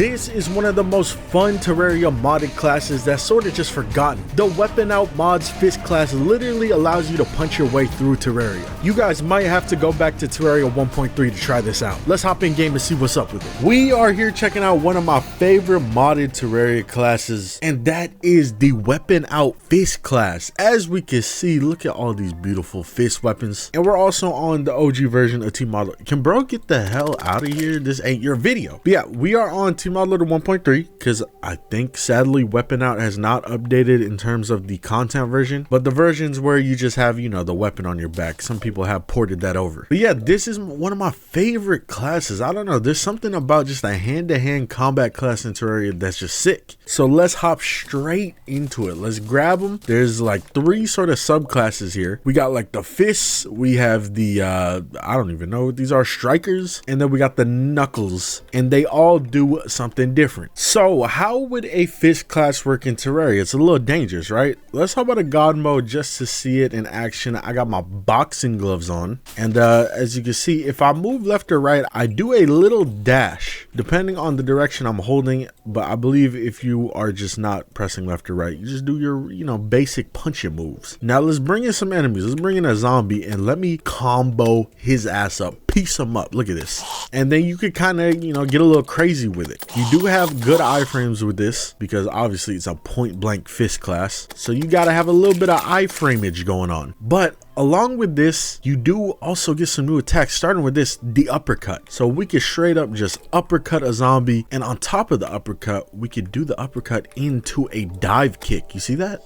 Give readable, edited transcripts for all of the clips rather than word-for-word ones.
This is one of the most fun Terraria modded classes that's sort of just forgotten. The Weapon Out mod's Fist class literally allows you to punch your way through Terraria. You guys might have to go back to Terraria 1.3 to try this out. Let's hop in game and see what's up with it. We are here checking out one of my favorite modded Terraria classes, and that is the Weapon Out Fist class. As we can see, look at all these beautiful fist weapons. And we're also on the OG version of Team Model. Can bro get the hell out of here? This ain't your video. But yeah, we are on Team Model 1.3 because I think sadly Weapon Out has not updated in terms of the content version, but the versions where you just have, you know, the weapon on your back, some people have ported that over. But yeah, this is one of my favorite classes. I don't know, there's something about just a hand-to-hand combat class in Terraria that's just sick. So let's hop straight into it. Let's grab them. There's like 3 sort of subclasses here. We got like the fists, we have the I don't even know what these are, strikers, and then we got the knuckles, and they all do something different. So how would a fist class work in Terraria? It's a little dangerous, right? Let's talk about a god mode just to see it in action. I got my boxing gloves on, and as you can see, if I move left or right, I do a little dash depending on the direction I'm holding. But I believe if you are just not pressing left or right, you just do your, you know, basic punching moves. Now let's bring in some enemies. Let's bring in a zombie and let me combo his ass up, piece him up. Look at this. And then you could kind of, you know, get a little crazy with it. You do have good iframes with this because obviously it's a point blank fist class, so you got to have a little bit of iframeage going on. But along with this, you do also get some new attacks, starting with this, the uppercut. So we could straight up just uppercut a zombie, and on top of the uppercut, we could do the uppercut into a dive kick. You see that?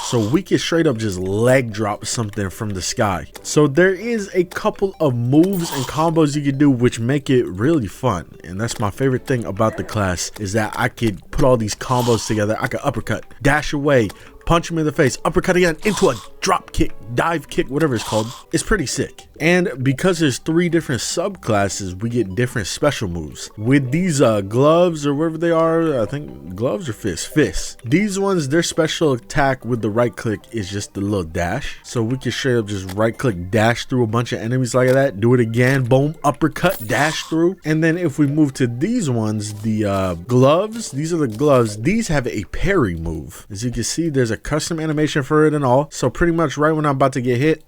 So we can straight up just leg drop something from the sky. So there is a couple of moves and combos you can do which make it really fun. And that's my favorite thing about the class, is that I could put all these combos together. I could uppercut, dash away, punch him in the face, uppercut again into a drop kick, dive kick, whatever it's called. It's pretty sick. And because there's 3 different subclasses, we get different special moves. With these gloves or whatever they are, I think gloves or fists. These ones, their special attack with the right click is just the little dash. So we can straight up just right click, dash through a bunch of enemies like that. Do it again, boom, uppercut, dash through. And then if we move to these ones, the gloves, these are the gloves. These have a parry move. As you can see, there's a custom animation for it and all. So pretty much right when I'm about to get hit,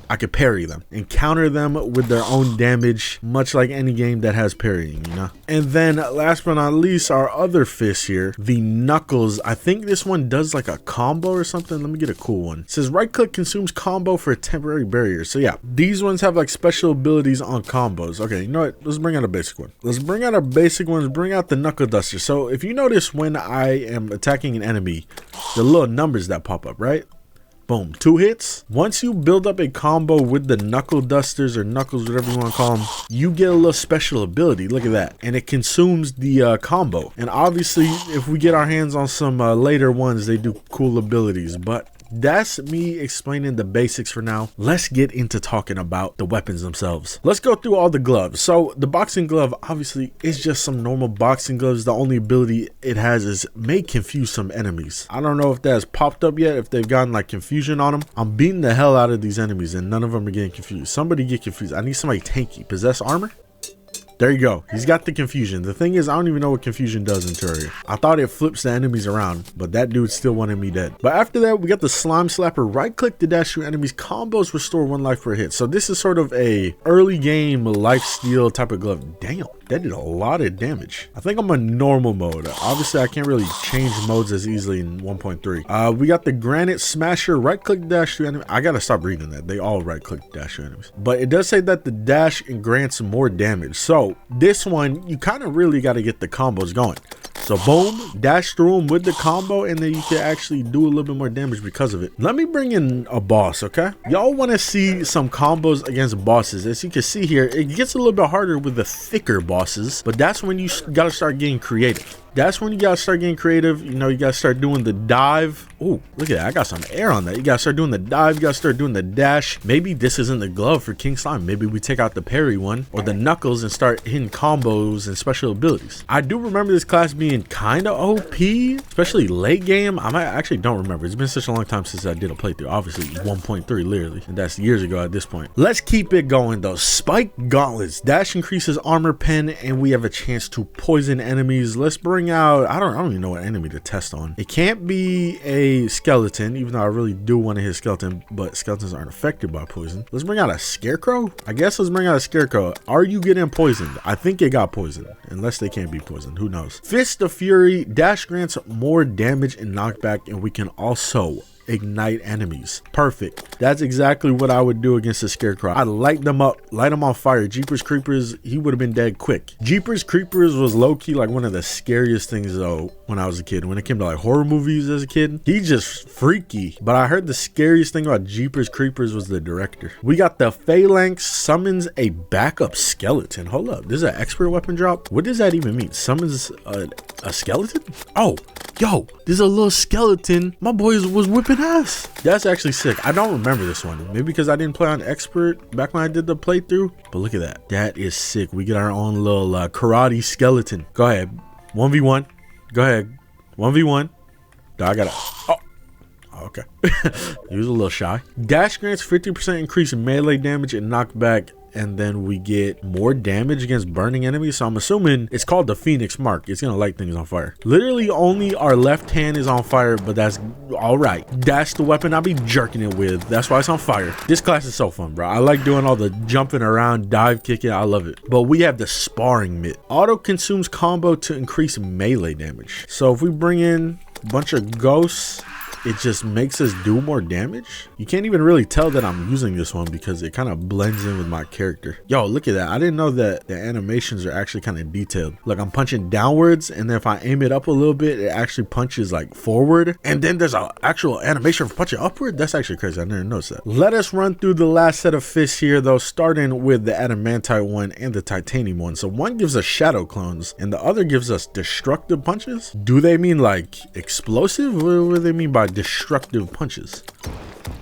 I could parry them and counter them with their own damage, much like any game that has parrying, you know. And then last but not least, our other fist here, the knuckles. I think this one does like a combo or something. Let me get a cool one. It says right click consumes combo for a temporary barrier. So yeah, these ones have like special abilities on combos. Okay, you know what, let's bring out a basic one. Let's bring out our basic ones. Bring out the knuckle duster. So if you notice, when I am attacking an enemy, the little numbers that pop up, right? Boom, 2 hits. Once you build up a combo with the knuckle dusters or knuckles, whatever you want to call them, you get a little special ability. Look at that. And it consumes the combo. And obviously, if we get our hands on some later ones, they do cool abilities. But that's me explaining the basics for now. Let's get into talking about the weapons themselves. Let's go through all the gloves. So the boxing glove obviously is just some normal boxing gloves. The only ability it has is may confuse some enemies. I don't know if that has popped up yet, if they've gotten like confusion on them. I'm beating the hell out of these enemies and none of them are getting confused. Somebody get confused. I need somebody tanky. Possess armor? There you go. He's got the confusion. The thing is, I don't even know what confusion does in Terraria. I thought it flips the enemies around, but that dude still wanted me dead. But after that, we got the slime slapper. Right click to dash through enemies. Combos restore 1 life per hit. So this is sort of a early game life steal type of glove. Damn, that did a lot of damage. I think I'm in normal mode. Obviously, I can't really change modes as easily in 1.3. We got the granite smasher. Right click dash through enemy. I gotta stop reading that. They all right click dash through enemies. But it does say that the dash grants more damage. So this one, you kind of really got to get the combos going. So boom, dash through them with the combo, and then you can actually do a little bit more damage because of it. Let me bring in a boss, okay? Y'all want to see some combos against bosses. As you can see here, it gets a little bit harder with the thicker bosses, but that's when you got to start getting creative. That's when you gotta start getting creative. You know, you gotta start doing the dive. Oh, look at that. I got some air on that. You gotta start doing the dive. You gotta start doing the dash. Maybe this isn't the glove for King Slime. Maybe we take out the parry one or the knuckles and start hitting combos and special abilities. I do remember this class being kind of OP, especially late game. I actually don't remember. It's been such a long time since I did a playthrough. Obviously 1.3 literally, and that's years ago at this point. Let's keep it going though. Spike gauntlets. Dash increases armor pen, and we have a chance to poison enemies. Let's bring out, I don't even know what enemy to test on. It can't be a skeleton, even though I really do want to hit skeleton, but skeletons aren't affected by poison. Let's bring out a scarecrow. I guess let's bring out a scarecrow. Are you getting poisoned? I think it got poisoned, unless they can't be poisoned. Who knows? Fist of Fury. Dash grants more damage and knockback, and we can also ignite enemies. Perfect. That's exactly what I would do against a scarecrow. I'd light them up, light them on fire. Jeepers Creepers, he would have been dead quick. Jeepers Creepers was low-key like one of the scariest things though when I was a kid. When it came to like horror movies as a kid, he's just freaky. But I heard the scariest thing about Jeepers Creepers was the director. We got the Phalanx summons a backup skeleton. Hold up, this is an expert weapon drop. What does that even mean? Summons a skeleton? Oh, yo, there's a little skeleton. My boys was whipping ass. That's actually sick. I don't remember this one. Maybe because I didn't play on expert back when I did the playthrough. But look at that. That is sick. We get our own little karate skeleton. Go ahead. 1v1. Go ahead. 1v1. I gotta. Oh. Okay. He was a little shy. Dash grants 50% increase in melee damage and knockback, and then we get more damage against burning enemies. So I'm assuming it's called the Phoenix Mark. It's gonna light things on fire. Literally only our left hand is on fire, but that's all right. That's the weapon I'll be jerking it with. That's why it's on fire. This class is so fun, bro. I like doing all the jumping around, dive kicking. I love it. But we have the sparring mitt. Auto consumes combo to increase melee damage. So if we bring in a bunch of ghosts, it just makes us do more damage. You can't even really tell that I'm using this one because it kind of blends in with my character. Yo, look at that. I didn't know that the animations are actually kind of detailed. Look, I'm punching downwards, and then if I aim it up a little bit, it actually punches like forward. And then there's an actual animation for punching upward. That's actually crazy. I never noticed that. Let us run through the last set of fists here though, starting with the adamantite one and the titanium one. So one gives us shadow clones and the other gives us destructive punches. Do they mean like explosive? What do they mean by destructive punches?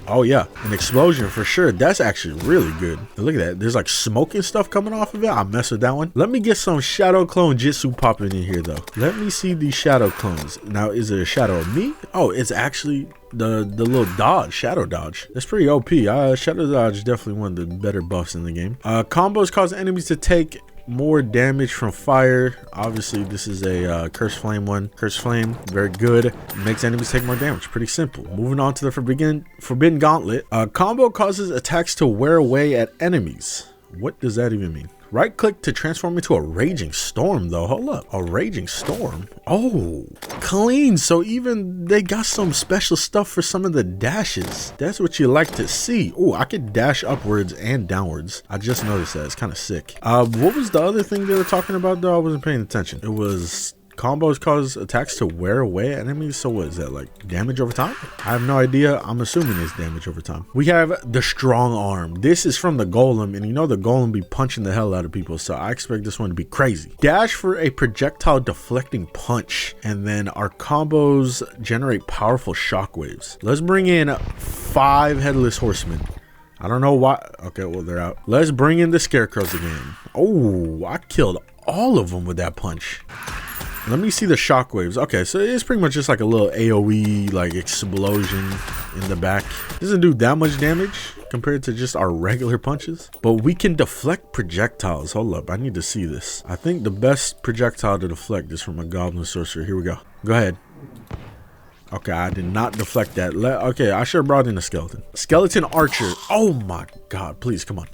Oh yeah, an explosion for sure. That's actually really good. And look at that. There's like smoke and stuff coming off of it. I mess with that one. Let me get some shadow clone jitsu popping in here though. Let me see these shadow clones. Now, is it a shadow of me? Oh, it's actually the little dodge, shadow dodge. That's pretty OP. Shadow dodge is definitely one of the better buffs in the game. Combos cause enemies to take more damage from fire. Obviously this is a curse flame one. Curse flame, very good. Makes enemies take more damage. Pretty simple. Moving on to the forbidden gauntlet. Combo causes attacks to wear away at enemies. What does that even mean? Right click to transform into a raging storm though. Hold up, a raging storm. Oh, clean. So even they got some special stuff for some of the dashes. That's what you like to see. Oh, I could dash upwards and downwards. I just noticed that. It's kind of sick. What was the other thing they were talking about though? I wasn't paying attention. It was combos cause attacks to wear away at enemies. So what is that, like damage over time? I have no idea. I'm assuming it's damage over time. We have the strong arm. This is from the golem, and you know the golem be punching the hell out of people, so I expect this one to be crazy. Dash for a projectile deflecting punch, and then our combos generate powerful shockwaves. Let's bring in 5 headless horsemen. I don't know why. Okay, well, they're out. Let's bring in the scarecrows again. Oh, I killed all of them with that punch. Let me see the shockwaves. Okay, so it's pretty much just like a little AoE like explosion in the back. Doesn't do that much damage compared to just our regular punches, but we can deflect projectiles. Hold up, I need to see this. I think the best projectile to deflect is from a goblin sorcerer. Here we go. Go ahead. Okay, I did not deflect that. Okay, I should have brought in a skeleton. Skeleton archer. Oh my god, please come on.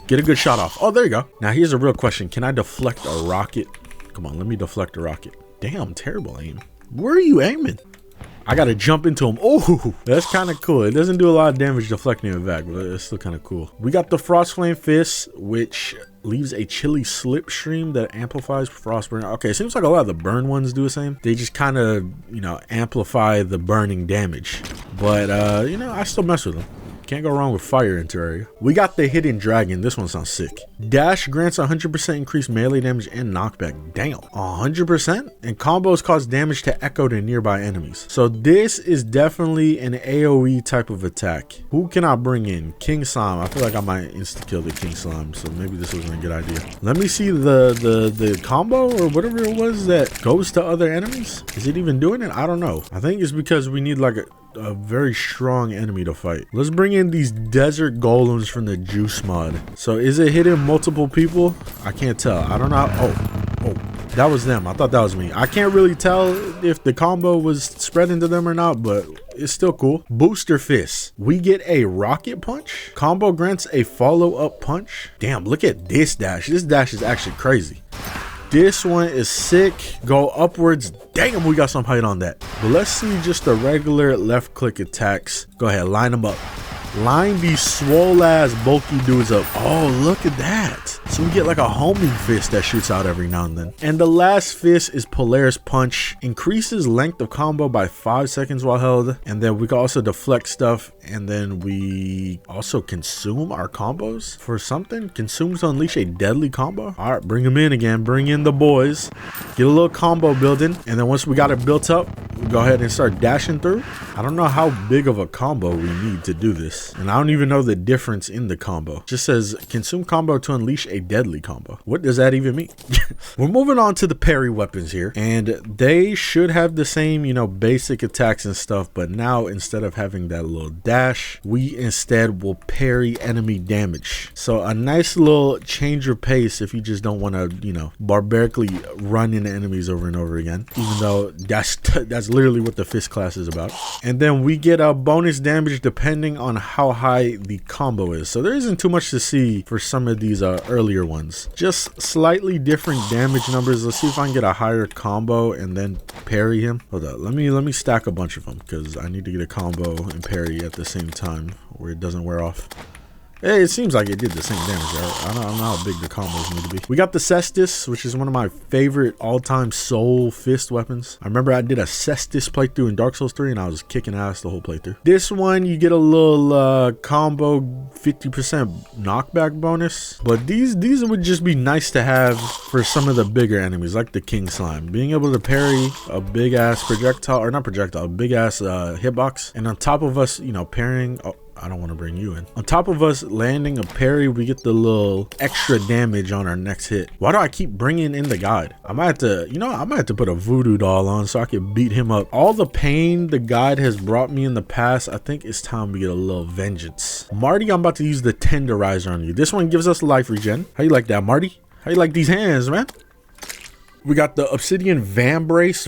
Get a good shot off. Oh, there you go. Now here's a real question. Can I deflect a rocket? Come on, let me deflect a rocket. Damn, terrible aim. Where are you aiming? I gotta jump into him. Oh, that's kind of cool. It doesn't do a lot of damage deflecting it back, but it's still kind of cool. We got the Frost Flame Fist, which leaves a chilly slipstream that amplifies frost burn. Okay, it seems like a lot of the burn ones do the same. They just kind of, you know, amplify the burning damage. But, you know, I still mess with them. Can't go wrong with fire in Terraria. We got the hidden dragon. This one sounds sick. Dash grants 100% increased melee damage and knockback. Damn, 100%? And combos cause damage to echo to nearby enemies. So this is definitely an AoE type of attack. Who can I bring in? King Slime. I feel like I might insta-kill the King Slime, so maybe this wasn't a good idea. Let me see the combo or whatever it was that goes to other enemies. Is it even doing it? I don't know. I think it's because we need like a very strong enemy to fight. Let's bring in these desert golems from the juice mod. So is it hitting multiple people? I can't tell. I don't know. Oh, that was them. I thought that was me. I can't really tell if the combo was spreading to them or not, but it's still cool. Booster fist. We get a rocket punch. Combo grants a follow-up punch. Damn, look at this dash. This dash is actually crazy. This one is sick. Go upwards. Damn, we got some height on that. But let's see just the regular left click attacks. Go ahead, line them up. Line these swole ass bulky dudes up. Oh, look at that. So we get like a homing fist that shoots out every now and then. And the last fist is Polaris Punch. Increases length of combo by 5 seconds while held. And then we can also deflect stuff. And then we also consume our combos for something. Consume to unleash a deadly combo. All right, bring them in again. Bring in the boys. Get a little combo building. And then once we got it built up, we go ahead and start dashing through. I don't know how big of a combo we need to do this. And I don't even know the difference in the combo. It just says consume combo to unleash a deadly combo. What does that even mean? We're moving on to the parry weapons here, and they should have the same, you know, basic attacks and stuff, but now instead of having that little dash, we instead will parry enemy damage. So a nice little change of pace if you just don't want to, you know, barbarically run into enemies over and over again, even though that's literally what the fist class is about. And then we get a bonus damage depending on how high the combo is. So there isn't too much to see for some of these earlier ones. Just slightly different damage numbers. Let's see if I can get a higher combo and then parry him. Hold up, let me stack a bunch of them because I need to get a combo and parry at the same time where it doesn't wear off. Hey, it seems like it did the same damage. I don't know how big the combos need to be. We got the Cestus, which is one of my favorite all-time soul fist weapons. I remember I did a Cestus playthrough in Dark Souls 3 and I was kicking ass the whole playthrough. This one, you get a little combo 50% knockback bonus. But these would just be nice to have for some of the bigger enemies, like the King Slime. Being able to parry a big-ass projectile, or not projectile, a big-ass hitbox. And on top of us, you know, parrying... Oh, I don't want to bring you in. On top of us landing a parry, we get the little extra damage on our next hit. Why do I keep bringing in the guide? I might have to, you know, I might have to put a voodoo doll on so I can beat him up. All the pain the guide has brought me in the past, I think it's time we get a little vengeance. Marty, I'm about to use the tenderizer on you. This one gives us life regen. How you like that, Marty? How you like these hands, man? We got the Obsidian Vambrace.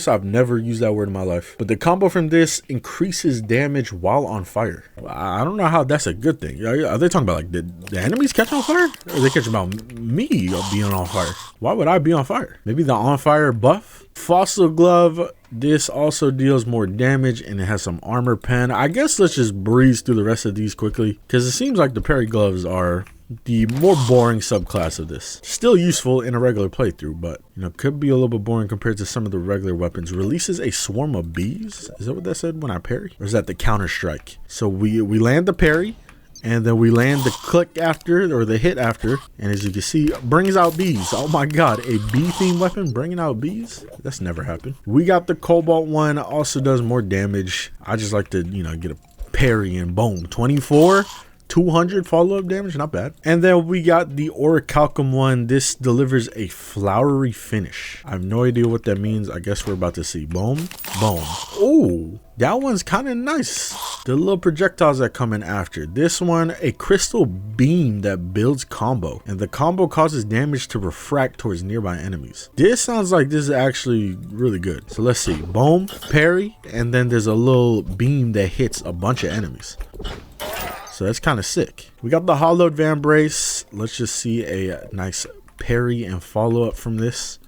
I've never used that word in my life. But the combo from this increases damage while on fire. I don't know how that's a good thing. Are they talking about like the enemies catch on fire? Or are they catching about me being on fire? Why would I be on fire? Maybe the on fire buff? Fossil Glove. This also deals more damage and it has some armor pen. I guess let's just breeze through the rest of these quickly because it seems like the parry gloves are the more boring subclass of this. Still useful in a regular playthrough, but you know, could be a little bit boring compared to some of the regular weapons. Releases a swarm of bees. Is that what that said when I parry? Or is that the counter strike? So we land the parry and then we land the click after, or the hit after, and as you can see, brings out bees. Oh my god, a bee themed weapon bringing out bees? That's never happened. We got the Cobalt one, also does more damage. I just like to, you know, get a parry and boom, 24 200 follow-up damage, not bad. And then we got the Orichalcum one. This delivers a flowery finish. I have no idea what that means. I guess we're about to see. Boom, boom. Oh, that one's kind of nice. The little projectiles that come in after. This one, a crystal beam that builds combo. And the combo causes damage to refract towards nearby enemies. This sounds like this is actually really good. So let's see. Boom, parry, and then there's a little beam that hits a bunch of enemies. So that's kind of sick. We got the hollowed Vambrace. Let's just see a nice parry and follow up from this.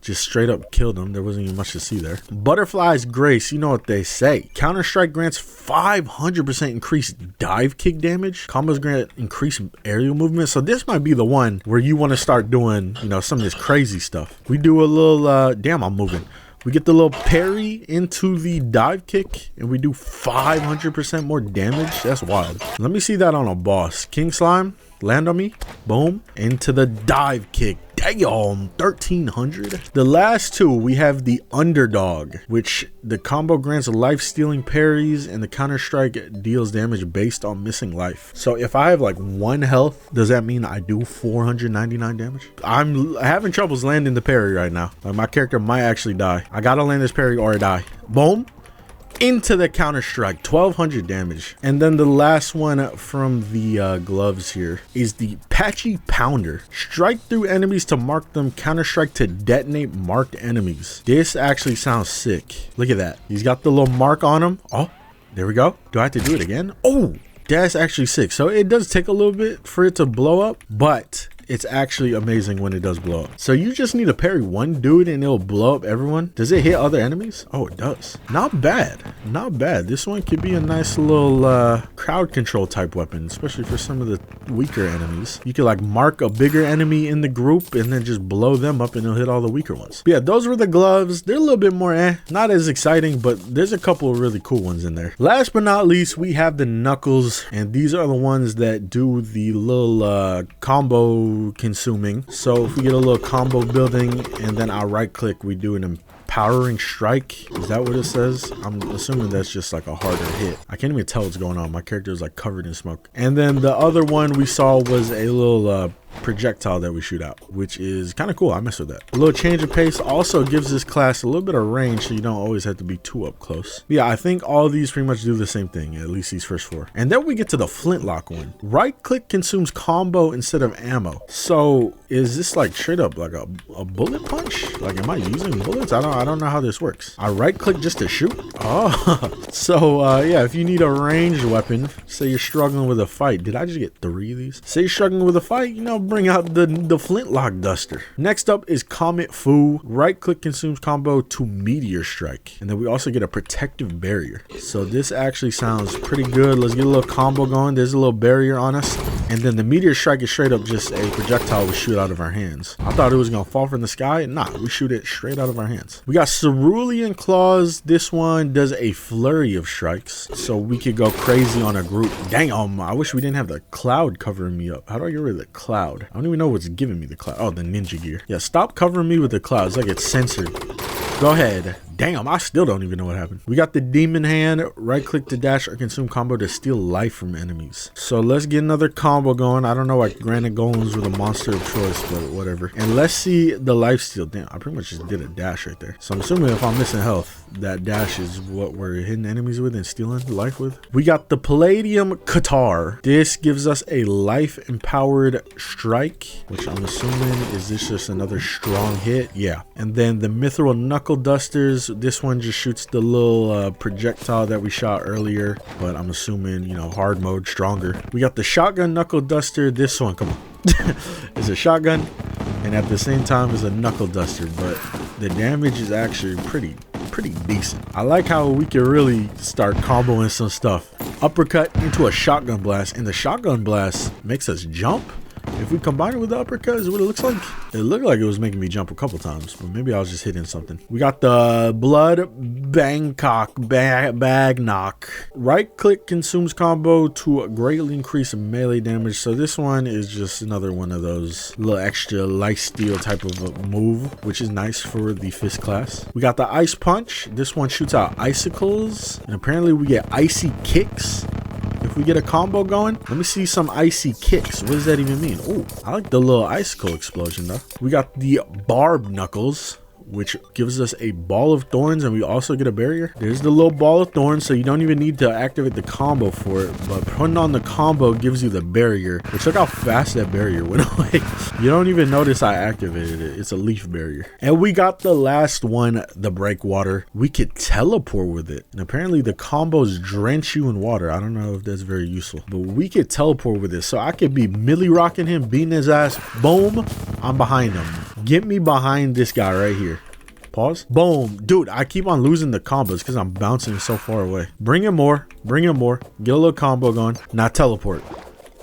Just straight up killed him. There wasn't even much to see there. Butterfly's Grace. You know what they say. Counter Strike grants 500% increased dive kick damage. Combos grant increased aerial movement. So this might be the one where you want to start doing, you know, some of this crazy stuff. We do a little, damn, I'm moving. We get the little parry into the dive kick, and we do 500% more damage. That's wild. Let me see that on a boss. King Slime, land on me. Boom. Into the dive kick. Damn, 1300. The last two, we have the underdog, which the combo grants life-stealing parries, and the counter-strike deals damage based on missing life. So if I have like 1 health, does that mean I do 499 damage? I'm having troubles landing the parry right now. Like, my character might actually die. I gotta land this parry or I die. Boom. Into the counter strike, 1200 damage. And then the last one from the gloves here is the Patchy Pounder. Strike through enemies to mark them, counter strike to detonate marked enemies. This actually sounds sick. Look at that. He's got the little mark on him. Oh, there we go. Do I have to do it again? Oh, that's actually sick. So it does take a little bit for it to blow up, but it's actually amazing when it does blow up. So you just need to parry one dude and it'll blow up everyone. Does it hit other enemies? Oh, it does. Not bad. Not bad. This one could be a nice little crowd control type weapon, especially for some of the weaker enemies. You could like mark a bigger enemy in the group and then just blow them up and it'll hit all the weaker ones. But yeah, those were the gloves. They're a little bit more not as exciting, but there's a couple of really cool ones in there. Last but not least, we have the Knuckles, and these are the ones that do the little combo consuming. So if we get a little combo building and then I right click, we do an empowering strike. Is that what it says? I'm assuming that's just like a harder hit. I can't even tell what's going on. My character is like covered in smoke. And then the other one we saw was a little projectile that we shoot out, which is kind of cool. I mess with that. A little change of pace also gives this class a little bit of range, so you don't always have to be too up close. But yeah, I think all these pretty much do the same thing, at least these first 4. And then we get to the flintlock one. Right click consumes combo instead of ammo. So is this like straight up like a bullet punch? Like, am I using bullets? I don't know how this works. I right click just to shoot. Oh, so yeah, if you need a ranged weapon, say you're struggling with a fight. Did I just get 3 of these? Say you're struggling with a fight, you know, bring out the flintlock duster. Next up is Comet Fu. Right click consumes combo to meteor strike, and then we also get a protective barrier. So this actually sounds pretty good. Let's get a little combo going. There's a little barrier on us, and then the meteor strike is straight up just a projectile we shoot out of our hands. I thought it was gonna fall from the sky. Nah, we shoot it straight out of our hands. We got Cerulean Claws. This one does a flurry of strikes, so we could go crazy on a group. Dang, I wish we didn't have the cloud covering me up. How do I get rid of the cloud? I don't even know what's giving me the cloud. Oh, the ninja gear. Yeah, stop covering me with the clouds. Like it's censored. Go ahead. Damn, I still don't even know what happened. We got the demon hand. Right click to dash or consume combo to steal life from enemies. So let's get another combo going. I don't know why granite golems were the monster of choice, but whatever. And let's see the life steal. Damn, I pretty much just did a dash right there. So I'm assuming if I'm missing health, that dash is what we're hitting enemies with and stealing life with. We got the Palladium Qatar. This gives us a life empowered strike, which I'm assuming is this just another strong hit. Yeah. And then the Mithril Knuckle Dusters. This one just shoots the little projectile that we shot earlier, but I'm assuming, you know, hard mode, stronger. We got the Shotgun Knuckle Duster. This one, come on, is a shotgun, and at the same time is a knuckle duster, but the damage is actually pretty decent. I like how we can really start comboing some stuff. Uppercut into a shotgun blast, and the shotgun blast makes us jump. If we combine it with the uppercut, is what it looks like. It looked like it was making me jump a couple times, but maybe I was just hitting something. We got the Blood Bangkok Bag Knock. Right click consumes combo to greatly increase melee damage. So this one is just another one of those little extra life steal type of a move, which is nice for the fist class. We got the Ice Punch. This one shoots out icicles, and apparently we get icy kicks. If we get a combo going, let me see some icy kicks. What does that even mean? Oh, I like the little icicle explosion though. We got the Barb Knuckles, which gives us a ball of thorns, and we also get a barrier. There's the little ball of thorns, so you don't even need to activate the combo for it, but putting on the combo gives you the barrier, which look how fast that barrier went away. You don't even notice I activated it. It's a leaf barrier. And we got the last one, the Breakwater. We could teleport with it, and apparently the combos drench you in water. I don't know if that's very useful, but we could teleport with it, so I could be milli rocking him, beating his ass. Boom, I'm behind him. Get me behind this guy right here. Pause. Boom. Dude, I keep on losing the combos because I'm bouncing so far away. Bring him more. Bring him more. Get a little combo going. Now teleport.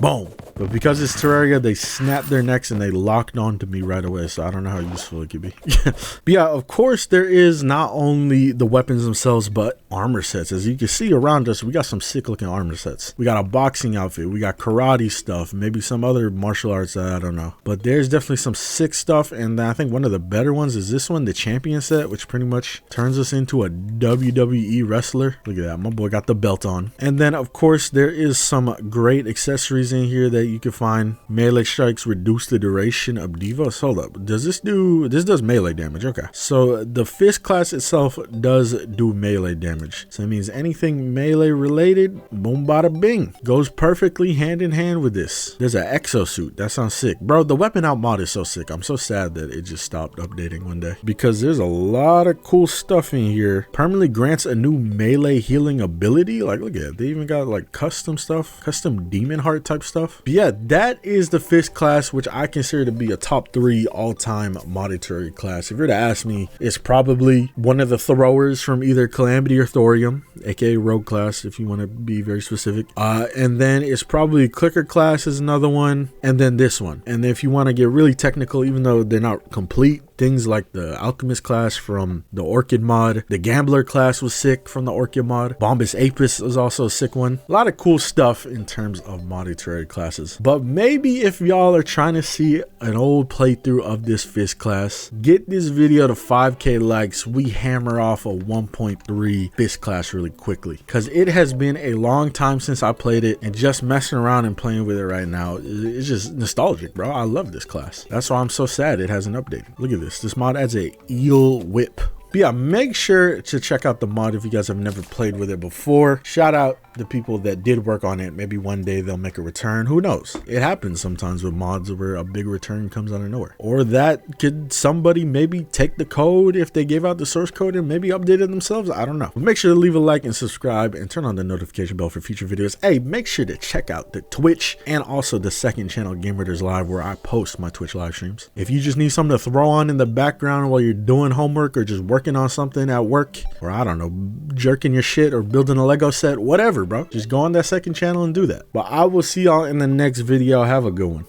Boom. But because it's Terraria, they snapped their necks and they locked on to me right away. So I don't know how useful it could be. But yeah, of course, there is not only the weapons themselves, but armor sets. As you can see around us, we got some sick looking armor sets. We got a boxing outfit. We got karate stuff. Maybe some other martial arts that I don't know. But there's definitely some sick stuff. And I think one of the better ones is this one, the champion set, which pretty much turns us into a WWE wrestler. Look at that. My boy got the belt on. And then, of course, there is some great accessories in here that you can find. Melee strikes reduce the duration of Divas. Hold up. Does this do... This does melee damage. Okay. So the fist class itself does do melee damage. So it means anything melee related, boom bada bing. Goes perfectly hand in hand with this. There's an exosuit. That sounds sick. Bro, the weapon out mod is so sick. I'm so sad that it just stopped updating one day. Because there's a lot of cool stuff in here. Permanently grants a new melee healing ability. Like, look at it. They even got like custom stuff. Custom demon heart type stuff. But yeah, that is the fist class, which I consider to be a top 3 all-time modded Terraria class. If you're to ask me, it's probably one of the throwers from either Calamity or Thorium, aka Rogue class, if you want to be very specific. And then it's probably Clicker class is another one, and then this one. And if you want to get really technical, even though they're not complete, things like the Alchemist class from the Orchid mod, the Gambler class was sick from the Orchid mod, Bombus Apis was also a sick one. A lot of cool stuff in terms of modded Terraria classes. But maybe if y'all are trying to see an old playthrough of this fist class, get this video to 5k likes, we hammer off a 1.3 fist class really quickly, because it has been a long time since I played it, and just messing around and playing with it right now, it's just nostalgic, bro. I love this class. That's why I'm so sad it hasn't updated. Look at this. This mod adds a eel whip. But yeah, make sure to check out the mod if you guys have never played with it before. Shout out the people that did work on it. Maybe one day they'll make a return. Who knows? It happens sometimes with mods where a big return comes out of nowhere. Or that could somebody maybe take the code if they gave out the source code and maybe update it themselves. I don't know. But make sure to leave a like and subscribe and turn on the notification bell for future videos. Hey, make sure to check out the Twitch and also the second channel, Game Raiders Live, where I post my Twitch live streams. If you just need something to throw on in the background while you're doing homework or just working on something at work, or I don't know, jerking your shit or building a Lego set, whatever, bro, just go on that second channel and do that. But I will see y'all in the next video. Have a good one.